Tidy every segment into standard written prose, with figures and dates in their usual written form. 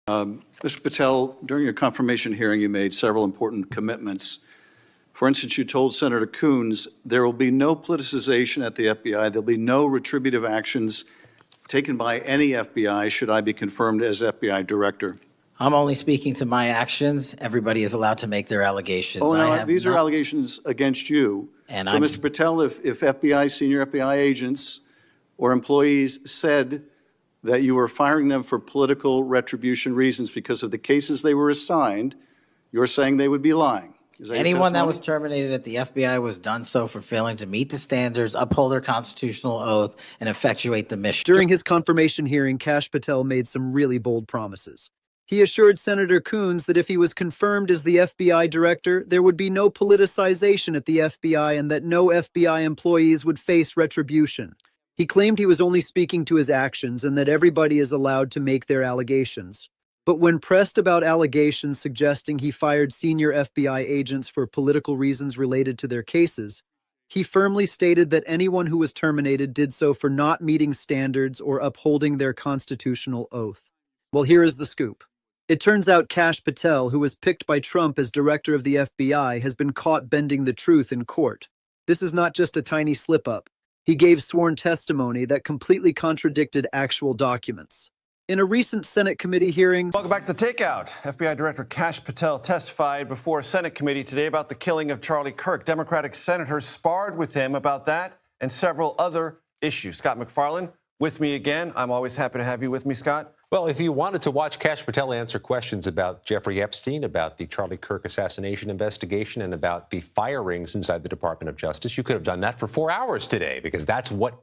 Mr. Patel, during your confirmation hearing, you made several important commitments. For instance, you told Senator Coons there will be no politicization at the FBI. There'll be no retributive actions taken by any FBI should I be confirmed as FBI director. I'm only speaking to my actions. Everybody is allowed to make their allegations. Oh, no, these are allegations against you. And so, Mr. Patel, if FBI, senior FBI agents or employees said that you were firing them for political retribution reasons because of the cases they were assigned, you're saying they would be lying. Is that anyone that was terminated at the FBI was done so for failing to meet the standards, uphold their constitutional oath, and effectuate the mission. During his confirmation hearing, Kash Patel made some really bold promises. He assured Senator Coons that if he was confirmed as the FBI director, there would be no politicization at the FBI and that no FBI employees would face retribution. He claimed he was only speaking to his actions and that everybody is allowed to make their allegations. But when pressed about allegations suggesting he fired senior FBI agents for political reasons related to their cases, he firmly stated that anyone who was terminated did so for not meeting standards or upholding their constitutional oath. Well, here is the scoop. It turns out Kash Patel, who was picked by Trump as director of the FBI, has been caught bending the truth in court. This is not just a tiny slip-up. He gave sworn testimony that completely contradicted actual documents. In a recent Senate committee hearing... Welcome back to The Takeout. FBI Director Kash Patel testified before a Senate committee today about the killing of Charlie Kirk. Democratic senators sparred with him about that and several other issues. Scott McFarland with me again. I'm always happy to have you with me, Scott. Well, if you wanted to watch Kash Patel answer questions about Jeffrey Epstein, about the Charlie Kirk assassination investigation, and about the firings inside the Department of Justice, you could have done that for 4 hours today, because that's what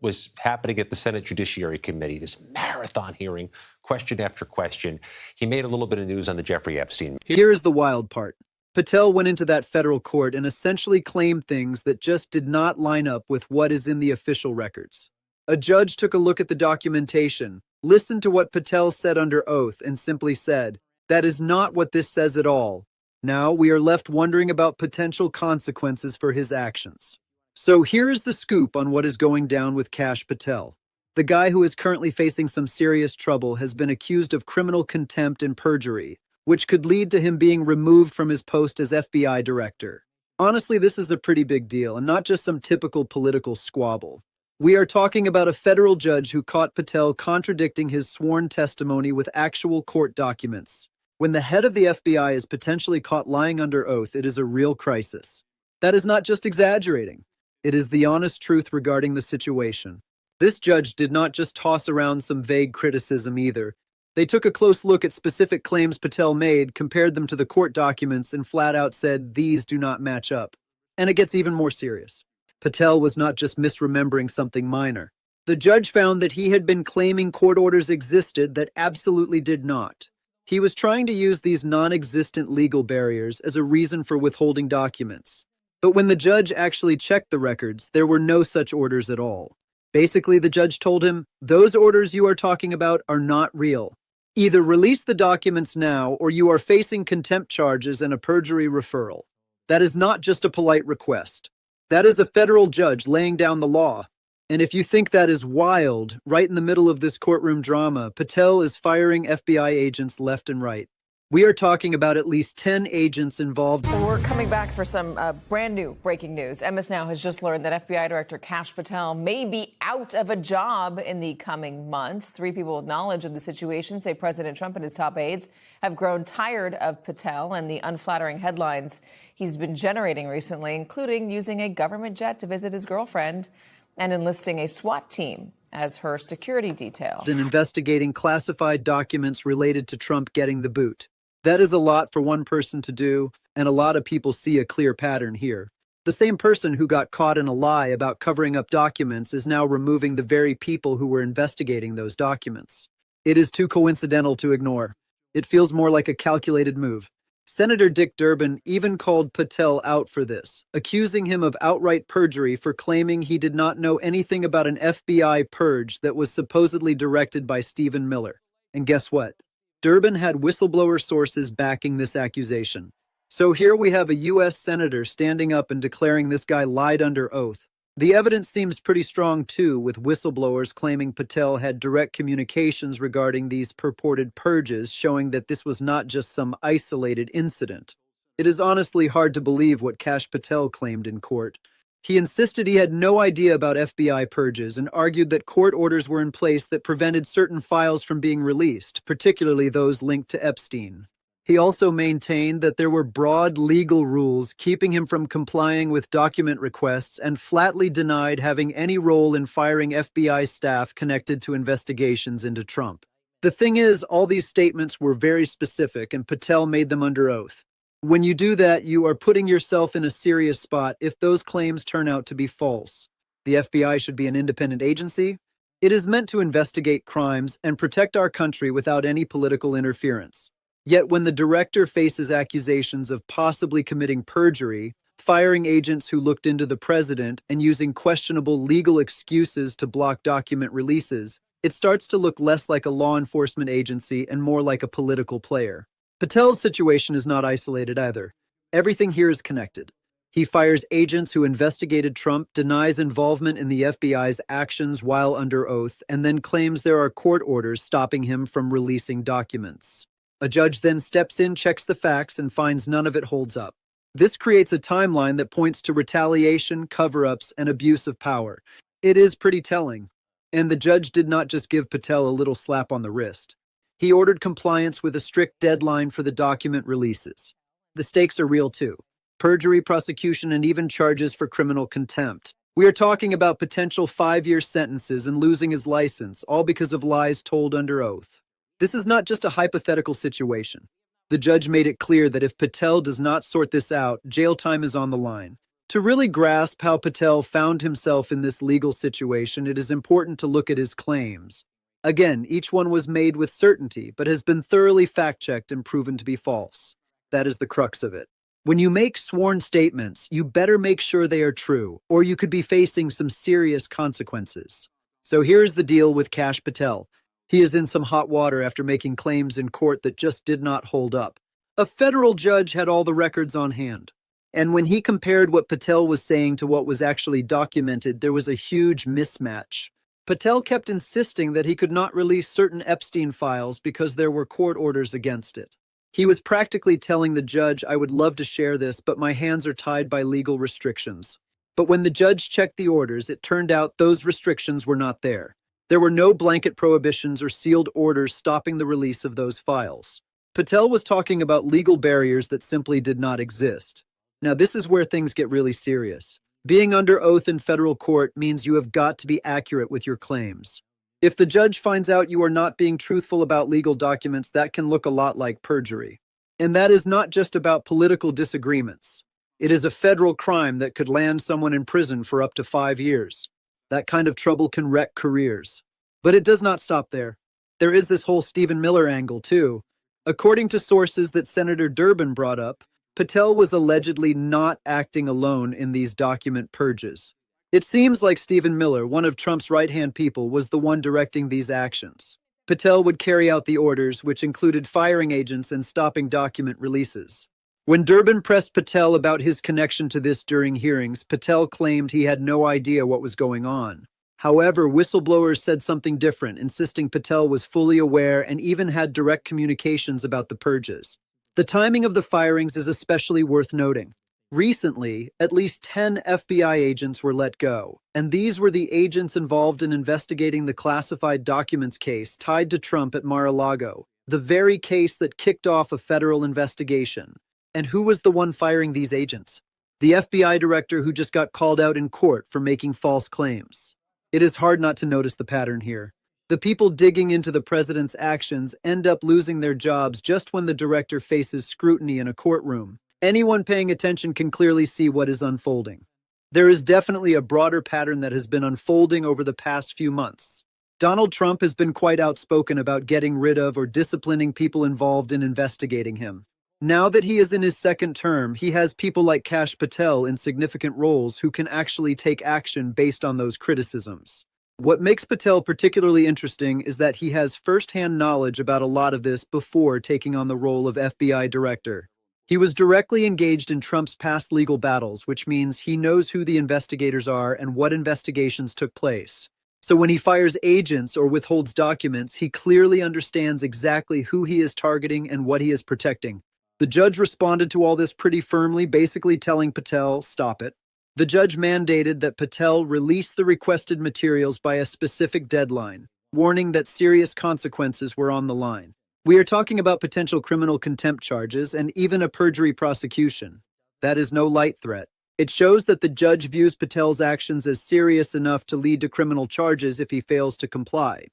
was happening at the Senate Judiciary Committee, this marathon hearing, question after question. He made a little bit of news on the Jeffrey Epstein. Here is the wild part. Patel went into that federal court and essentially claimed things that just did not line up with what is in the official records. A judge took a look at the documentation, listened to what Patel said under oath, and simply said, "That is not what this says at all." Now we are left wondering about potential consequences for his actions. So here is the scoop on what is going down with Kash Patel. The guy who is currently facing some serious trouble has been accused of criminal contempt and perjury, which could lead to him being removed from his post as FBI director. Honestly, this is a pretty big deal, and not just some typical political squabble. We are talking about a federal judge who caught Patel contradicting his sworn testimony with actual court documents. When the head of the FBI is potentially caught lying under oath, it is a real crisis. That is not just exaggerating. It is the honest truth regarding the situation. This judge did not just toss around some vague criticism either. They took a close look at specific claims Patel made, compared them to the court documents, and flat out said these do not match up. And it gets even more serious. Patel was not just misremembering something minor. The judge found that he had been claiming court orders existed that absolutely did not. He was trying to use these non-existent legal barriers as a reason for withholding documents. But when the judge actually checked the records, there were no such orders at all. Basically, the judge told him, "Those orders you are talking about are not real. Either release the documents now, or you are facing contempt charges and a perjury referral." That is not just a polite request. That is a federal judge laying down the law. And if you think that is wild, right in the middle of this courtroom drama, Patel is firing FBI agents left and right. We are talking about at least 10 agents involved. We're coming back for some brand new breaking news. MS Now has just learned that FBI Director Kash Patel may be out of a job in the coming months. 3 people with knowledge of the situation say President Trump and his top aides have grown tired of Patel and the unflattering headlines he's been generating recently, including using a government jet to visit his girlfriend and enlisting a SWAT team as her security detail. And investigating classified documents related to Trump getting the boot. That is a lot for one person to do, and a lot of people see a clear pattern here. The same person who got caught in a lie about covering up documents is now removing the very people who were investigating those documents. It is too coincidental to ignore. It feels more like a calculated move. Senator Dick Durbin even called Patel out for this, accusing him of outright perjury for claiming he did not know anything about an FBI purge that was supposedly directed by Stephen Miller. And guess what? Durbin had whistleblower sources backing this accusation. So here we have a U.S. senator standing up and declaring this guy lied under oath. The evidence seems pretty strong too, with whistleblowers claiming Patel had direct communications regarding these purported purges, showing that this was not just some isolated incident. It is honestly hard to believe what Kash Patel claimed in court. He insisted he had no idea about FBI purges and argued that court orders were in place that prevented certain files from being released, particularly those linked to Epstein. He also maintained that there were broad legal rules keeping him from complying with document requests and flatly denied having any role in firing FBI staff connected to investigations into Trump. The thing is, all these statements were very specific and Patel made them under oath. When you do that, you are putting yourself in a serious spot if those claims turn out to be false. The FBI should be an independent agency. It is meant to investigate crimes and protect our country without any political interference. Yet when the director faces accusations of possibly committing perjury, firing agents who looked into the president, and using questionable legal excuses to block document releases, it starts to look less like a law enforcement agency and more like a political player. Patel's situation is not isolated either. Everything here is connected. He fires agents who investigated Trump, denies involvement in the FBI's actions while under oath, and then claims there are court orders stopping him from releasing documents. A judge then steps in, checks the facts, and finds none of it holds up. This creates a timeline that points to retaliation, cover-ups, and abuse of power. It is pretty telling. And the judge did not just give Patel a little slap on the wrist. He ordered compliance with a strict deadline for the document releases. The stakes are real too. Perjury, prosecution, and even charges for criminal contempt. We are talking about potential 5-year sentences and losing his license, all because of lies told under oath. This is not just a hypothetical situation. The judge made it clear that if Patel does not sort this out, jail time is on the line. To really grasp how Patel found himself in this legal situation, it is important to look at his claims. Again, each one was made with certainty, but has been thoroughly fact-checked and proven to be false. That is the crux of it. When you make sworn statements, you better make sure they are true, or you could be facing some serious consequences. So here's the deal with Kash Patel. He is in some hot water after making claims in court that just did not hold up. A federal judge had all the records on hand. And when he compared what Patel was saying to what was actually documented, there was a huge mismatch. Patel kept insisting that he could not release certain Epstein files because there were court orders against it. He was practically telling the judge, "I would love to share this, but my hands are tied by legal restrictions." But when the judge checked the orders, it turned out those restrictions were not there. There were no blanket prohibitions or sealed orders stopping the release of those files. Patel was talking about legal barriers that simply did not exist. Now, this is where things get really serious. Being under oath in federal court means you have got to be accurate with your claims. If the judge finds out you are not being truthful about legal documents, that can look a lot like perjury. And that is not just about political disagreements. It is a federal crime that could land someone in prison for up to 5 years. That kind of trouble can wreck careers. But it does not stop there. There is this whole Stephen Miller angle, too. According to sources that Senator Durbin brought up, Patel was allegedly not acting alone in these document purges. It seems like Stephen Miller, one of Trump's right-hand people, was the one directing these actions. Patel would carry out the orders, which included firing agents and stopping document releases. When Durbin pressed Patel about his connection to this during hearings, Patel claimed he had no idea what was going on. However, whistleblowers said something different, insisting Patel was fully aware and even had direct communications about the purges. The timing of the firings is especially worth noting. Recently, at least 10 FBI agents were let go, and these were the agents involved in investigating the classified documents case tied to Trump at Mar-a-Lago, the very case that kicked off a federal investigation. And who was the one firing these agents? The FBI director who just got called out in court for making false claims. It is hard not to notice the pattern here. The people digging into the president's actions end up losing their jobs just when the director faces scrutiny in a courtroom. Anyone paying attention can clearly see what is unfolding. There is definitely a broader pattern that has been unfolding over the past few months. Donald Trump has been quite outspoken about getting rid of or disciplining people involved in investigating him. Now that he is in his second term, he has people like Kash Patel in significant roles who can actually take action based on those criticisms. What makes Patel particularly interesting is that he has first-hand knowledge about a lot of this before taking on the role of FBI director. He was directly engaged in Trump's past legal battles, which means he knows who the investigators are and what investigations took place. So when he fires agents or withholds documents, he clearly understands exactly who he is targeting and what he is protecting. The judge responded to all this pretty firmly, basically telling Patel, stop it. The judge mandated that Patel release the requested materials by a specific deadline, warning that serious consequences were on the line. We are talking about potential criminal contempt charges and even a perjury prosecution. That is no light threat. It shows that the judge views Patel's actions as serious enough to lead to criminal charges if he fails to comply.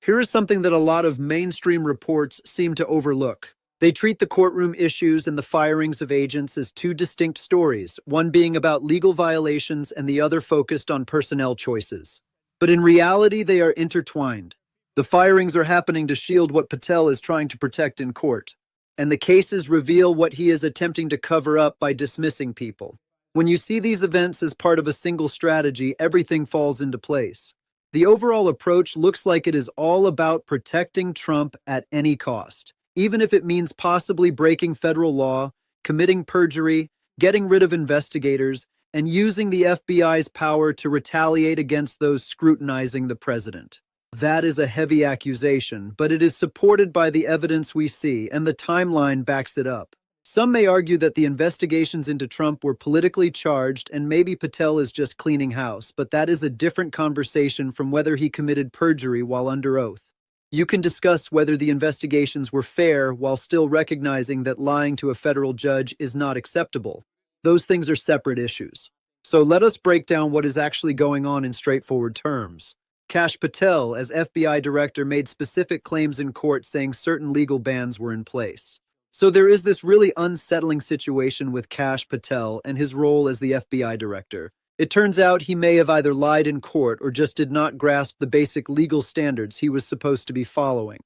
Here is something that a lot of mainstream reports seem to overlook. They treat the courtroom issues and the firings of agents as two distinct stories, one being about legal violations and the other focused on personnel choices. But in reality, they are intertwined. The firings are happening to shield what Patel is trying to protect in court, and the cases reveal what he is attempting to cover up by dismissing people. When you see these events as part of a single strategy, everything falls into place. The overall approach looks like it is all about protecting Trump at any cost, even if it means possibly breaking federal law, committing perjury, getting rid of investigators, and using the FBI's power to retaliate against those scrutinizing the president. That is a heavy accusation, but it is supported by the evidence we see, and the timeline backs it up. Some may argue that the investigations into Trump were politically charged and maybe Patel is just cleaning house, but that is a different conversation from whether he committed perjury while under oath. You can discuss whether the investigations were fair while still recognizing that lying to a federal judge is not acceptable. Those things are separate issues. So let us break down what is actually going on in straightforward terms. Kash Patel, as FBI director, made specific claims in court saying certain legal bans were in place. So there is this really unsettling situation with Kash Patel and his role as the FBI director. It turns out he may have either lied in court or just did not grasp the basic legal standards he was supposed to be following.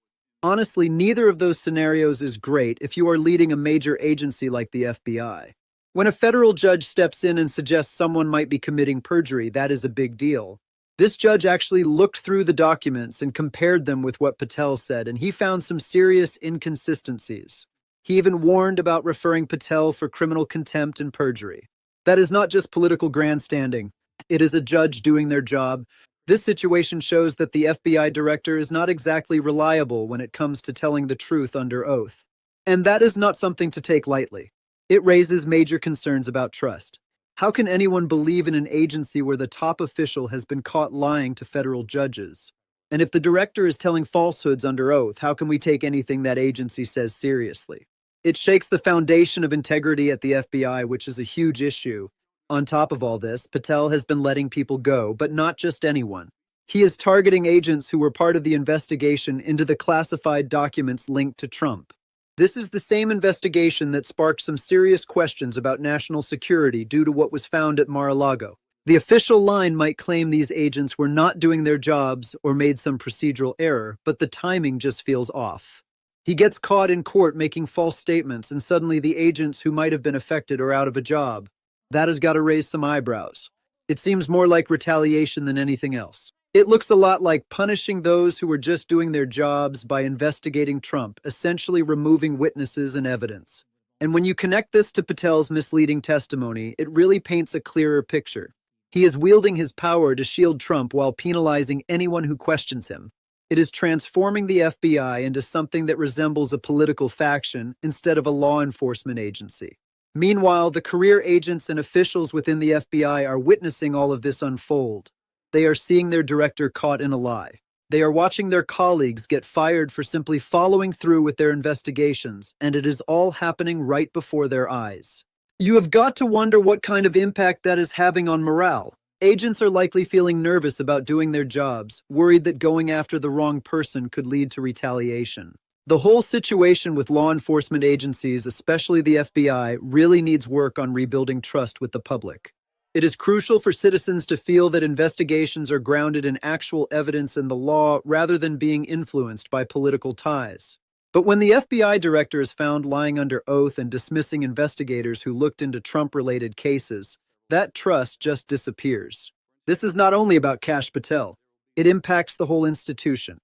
Honestly, neither of those scenarios is great if you are leading a major agency like the FBI. When a federal judge steps in and suggests someone might be committing perjury, that is a big deal. This judge actually looked through the documents and compared them with what Patel said, and he found some serious inconsistencies. He even warned about referring Patel for criminal contempt and perjury. That is not just political grandstanding. It is a judge doing their job. This situation shows that the FBI director is not exactly reliable when it comes to telling the truth under oath. And that is not something to take lightly. It raises major concerns about trust. How can anyone believe in an agency where the top official has been caught lying to federal judges? And if the director is telling falsehoods under oath, how can we take anything that agency says seriously? It shakes the foundation of integrity at the FBI, which is a huge issue. On top of all this, Patel has been letting people go, but not just anyone. He is targeting agents who were part of the investigation into the classified documents linked to Trump. This is the same investigation that sparked some serious questions about national security due to what was found at Mar-a-Lago. The official line might claim these agents were not doing their jobs or made some procedural error, but the timing just feels off. He gets caught in court making false statements, and suddenly the agents who might have been affected are out of a job. That has got to raise some eyebrows. It seems more like retaliation than anything else. It looks a lot like punishing those who were just doing their jobs by investigating Trump, essentially removing witnesses and evidence. And when you connect this to Patel's misleading testimony, it really paints a clearer picture. He is wielding his power to shield Trump while penalizing anyone who questions him. It is transforming the FBI into something that resembles a political faction instead of a law enforcement agency. Meanwhile, the career agents and officials within the FBI are witnessing all of this unfold. They are seeing their director caught in a lie. They are watching their colleagues get fired for simply following through with their investigations, and it is all happening right before their eyes. You have got to wonder what kind of impact that is having on morale. Agents are likely feeling nervous about doing their jobs, worried that going after the wrong person could lead to retaliation. The whole situation with law enforcement agencies, especially the FBI, really needs work on rebuilding trust with the public. It is crucial for citizens to feel that investigations are grounded in actual evidence and the law rather than being influenced by political ties. But when the FBI director is found lying under oath and dismissing investigators who looked into Trump-related cases, that trust just disappears. This is not only about Kash Patel. It impacts the whole institution.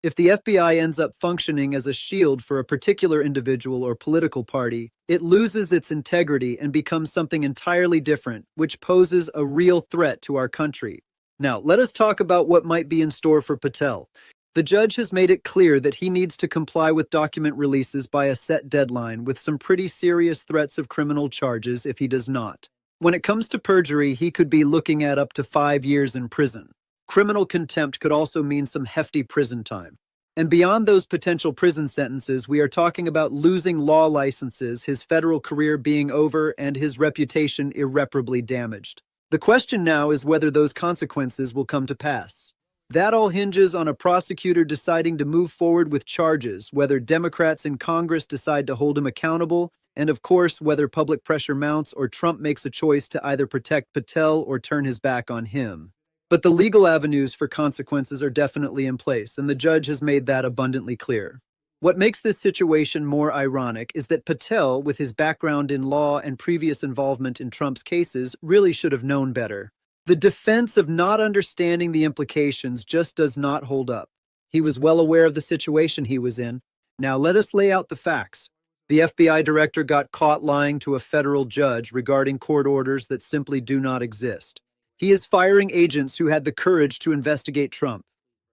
If the FBI ends up functioning as a shield for a particular individual or political party, it loses its integrity and becomes something entirely different, which poses a real threat to our country. Now, let us talk about what might be in store for Patel. The judge has made it clear that he needs to comply with document releases by a set deadline, with some pretty serious threats of criminal charges if he does not. When it comes to perjury, he could be looking at up to 5 years in prison. Criminal contempt could also mean some hefty prison time. And beyond those potential prison sentences, we are talking about losing law licenses, his federal career being over, and his reputation irreparably damaged. The question now is whether those consequences will come to pass. That all hinges on a prosecutor deciding to move forward with charges, whether Democrats in Congress decide to hold him accountable, and of course, whether public pressure mounts or Trump makes a choice to either protect Patel or turn his back on him. But the legal avenues for consequences are definitely in place, and the judge has made that abundantly clear. What makes this situation more ironic is that Patel, with his background in law and previous involvement in Trump's cases, really should have known better. The defense of not understanding the implications just does not hold up. He was well aware of the situation he was in. Now let us lay out the facts. The FBI director got caught lying to a federal judge regarding court orders that simply do not exist. He is firing agents who had the courage to investigate Trump.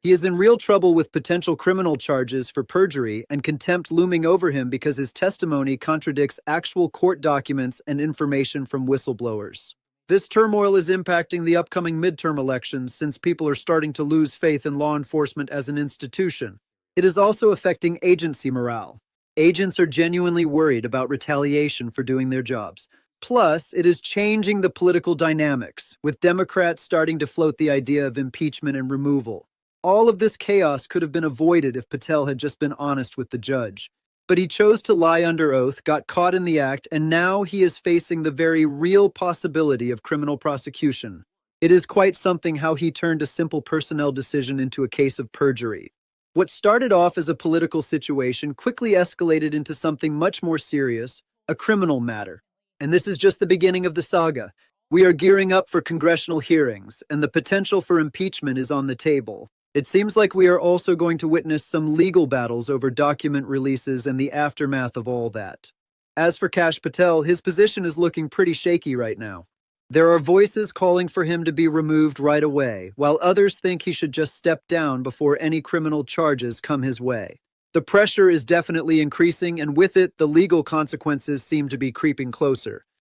He is in real trouble with potential criminal charges for perjury and contempt looming over him because his testimony contradicts actual court documents and information from whistleblowers. This turmoil is impacting the upcoming midterm elections since people are starting to lose faith in law enforcement as an institution. It is also affecting agency morale. Agents are genuinely worried about retaliation for doing their jobs. Plus, it is changing the political dynamics, with Democrats starting to float the idea of impeachment and removal. All of this chaos could have been avoided if Patel had just been honest with the judge. But he chose to lie under oath, got caught in the act, and now he is facing the very real possibility of criminal prosecution. It is quite something how he turned a simple personnel decision into a case of perjury. What started off as a political situation quickly escalated into something much more serious, a criminal matter. And this is just the beginning of the saga. We are gearing up for congressional hearings, and the potential for impeachment is on the table. It seems like we are also going to witness some legal battles over document releases and the aftermath of all that. As for Kash Patel, his position is looking pretty shaky right now. There are voices calling for him to be removed right away, while others think he should just step down before any criminal charges come his way. The pressure is definitely increasing, and with it, the legal consequences seem to be creeping closer.